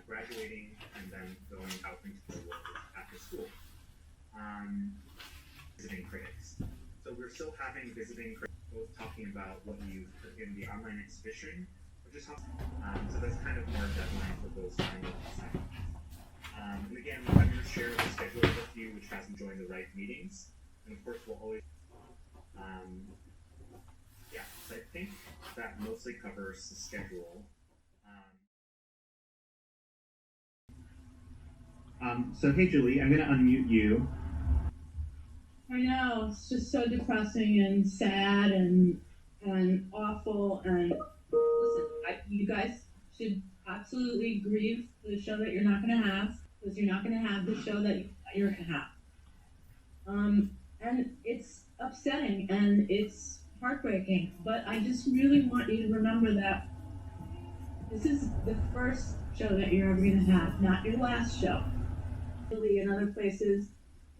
graduating and then going out into the world after school. Visiting critics. So we're still having visiting critics, both talking about what you put in the online exhibition, which is how. So that's kind of more deadline for those final assignments. And again, I'm going to share the schedule with you, which has them join the right meetings. And of course, we'll always. Yeah, so I think that mostly covers the schedule. So hey Julie, I'm going to unmute you. I know, it's just so depressing and sad and awful. And listen, you guys should absolutely grieve the show that you're not going to have, because you're not going to have the show that you're going to have. And it's upsetting and it's heartbreaking, but I just really want you to remember that this is the first show that you're ever going to have, not your last show. Really, in other places,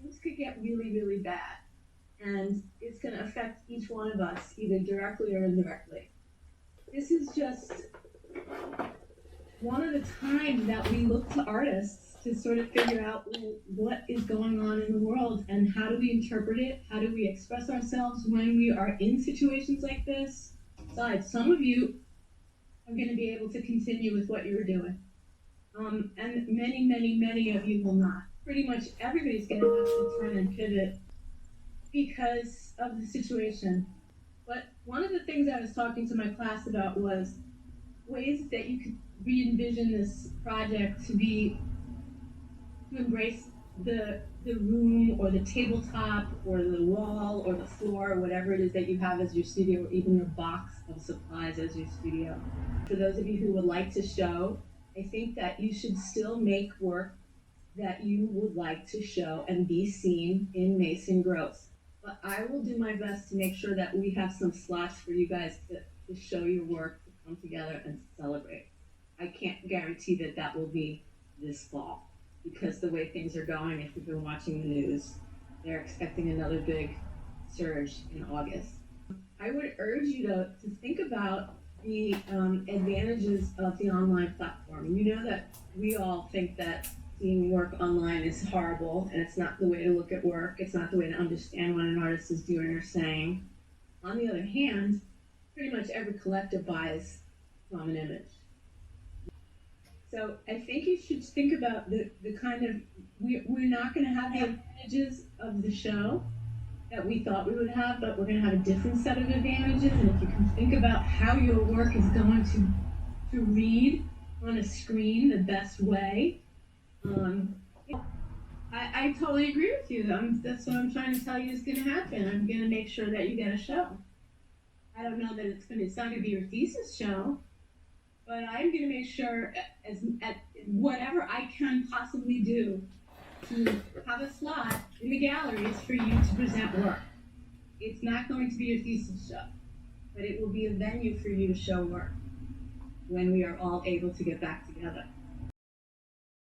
things could get really, really bad, and it's going to affect each one of us, either directly or indirectly. This is just one of the times that we look to artists to sort of figure out what is going on in the world and how do we interpret it, how do we express ourselves when we are in situations like this. Besides, some of you are going to be able to continue with what you're doing. And many, many, many of you will not. Pretty much everybody's going to have to turn and pivot because of the situation. But one of the things I was talking to my class about was ways that you could re-envision this project to embrace the room or the tabletop or the wall or the floor or whatever it is that you have as your studio, or even your box of supplies as your studio. For those of you who would like to show, I think that you should still make work that you would like to show and be seen in Mason Gross. But I will do my best to make sure that we have some slots for you guys to show your work, to come together and celebrate. I can't guarantee that that will be this fall, because the way things are going, if you've been watching the news, they're expecting another big surge in August. I would urge you to think about the advantages of the online platform. You know that we all think that seeing work online is horrible, and it's not the way to look at work. It's not the way to understand what an artist is doing or saying. On the other hand, pretty much every collector buys from an image. So I think you should think about the kind of, we're not going to have the advantages of the show that we thought we would have, but we're going to have a different set of advantages. And if you can think about how your work is going to read on a screen the best way, I totally agree with you. That's what I'm trying to tell you is going to happen. I'm going to make sure that you get a show. I don't know that it's not going to be your thesis show, but I'm going to make sure at whatever I can possibly do to have a slot in the galleries for you to present work. It's not going to be your thesis show, but it will be a venue for you to show work when we are all able to get back together.